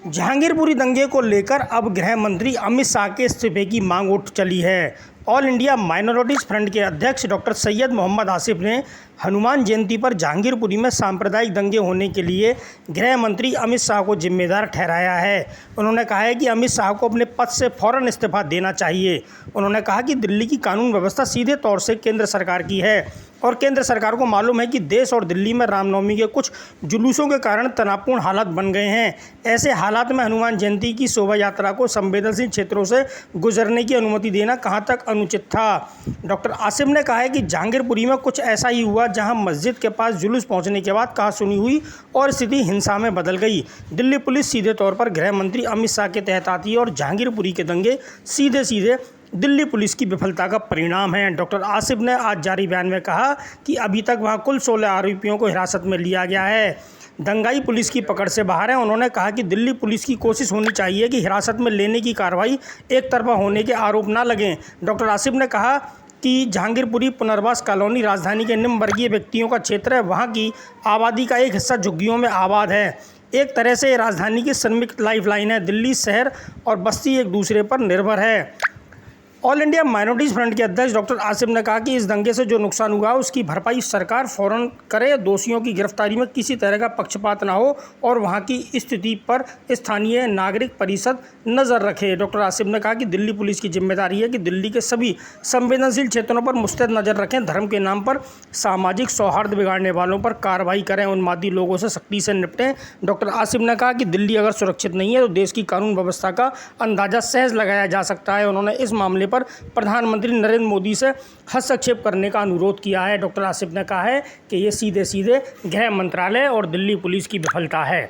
जहांगीरपुरी दंगे को लेकर अब गृह मंत्री अमित शाह के इस्तीफे की मांग उठ चली है। ऑल इंडिया माइनॉरिटीज़ फ्रंट के अध्यक्ष डॉक्टर सैयद मोहम्मद आसिफ ने हनुमान जयंती पर जहांगीरपुरी में सांप्रदायिक दंगे होने के लिए गृह मंत्री अमित शाह को जिम्मेदार ठहराया है। उन्होंने कहा है कि अमित शाह को अपने पद से फ़ौरन इस्तीफा देना चाहिए। उन्होंने कहा कि दिल्ली की कानून व्यवस्था सीधे तौर से केंद्र सरकार की है और केंद्र सरकार को मालूम है कि देश और दिल्ली में रामनवमी के कुछ जुलूसों के कारण तनावपूर्ण हालात बन गए हैं। ऐसे हालात में हनुमान जयंती की शोभा यात्रा को संवेदनशील क्षेत्रों से गुजरने की अनुमति देना कहां तक अनुचित था। डॉक्टर आसिफ ने कहा है कि जहांगीरपुरी में कुछ ऐसा ही हुआ जहां मस्जिद के पास जुलूस पहुंचने के बाद कहासुनी हुई और स्थिति हिंसा में बदल गई। दिल्ली पुलिस सीधे तौर पर गृह मंत्री अमित शाह के तहत आती है और जहांगीरपुरी के दंगे सीधे सीधे दिल्ली पुलिस की विफलता का परिणाम है। डॉक्टर आसिफ ने आज जारी बयान में कहा कि अभी तक वहां कुल 16 आरोपियों को हिरासत में लिया गया है। दंगाई पुलिस की पकड़ से बाहर है। उन्होंने कहा कि दिल्ली पुलिस की कोशिश होनी चाहिए कि हिरासत में लेने की कार्रवाई एक तरफा होने के आरोप न लगें। डॉक्टर आसिफ ने कहा कि जहांगीरपुरी पुनर्वास कॉलोनी राजधानी के निम्न वर्गीय व्यक्तियों का क्षेत्र है। वहाँ की आबादी का एक हिस्सा झुग्गियों में आबाद है। एक तरह से राजधानी की श्रमिक लाइफलाइन है। दिल्ली शहर और बस्ती एक दूसरे पर निर्भर है। ऑल इंडिया माइनॉरिटीज़ फ्रंट के अध्यक्ष डॉक्टर आसिफ ने कहा कि इस दंगे से जो नुकसान हुआ उसकी भरपाई सरकार फ़ौरन करे, दोषियों की गिरफ्तारी में किसी तरह का पक्षपात ना हो और वहां की स्थिति पर स्थानीय नागरिक परिषद नज़र रखे। डॉक्टर आसिफ ने कहा कि दिल्ली पुलिस की जिम्मेदारी है कि दिल्ली के सभी संवेदनशील क्षेत्रों पर मुस्तैद नज़र रखें, धर्म के नाम पर सामाजिक सौहार्द बिगाड़ने वालों पर कार्रवाई करें, उन्मादी लोगों से सख्ती से निपटें। डॉक्टर आसिफ ने कहा कि दिल्ली अगर सुरक्षित नहीं है तो देश की कानून व्यवस्था का अंदाज़ा सहज लगाया जा सकता है। उन्होंने इस मामले पर प्रधानमंत्री नरेंद्र मोदी से हस्तक्षेप करने का अनुरोध किया है। डॉक्टर आसिफ ने कहा है कि ये सीधे सीधे गृह मंत्रालय और दिल्ली पुलिस की विफलता है।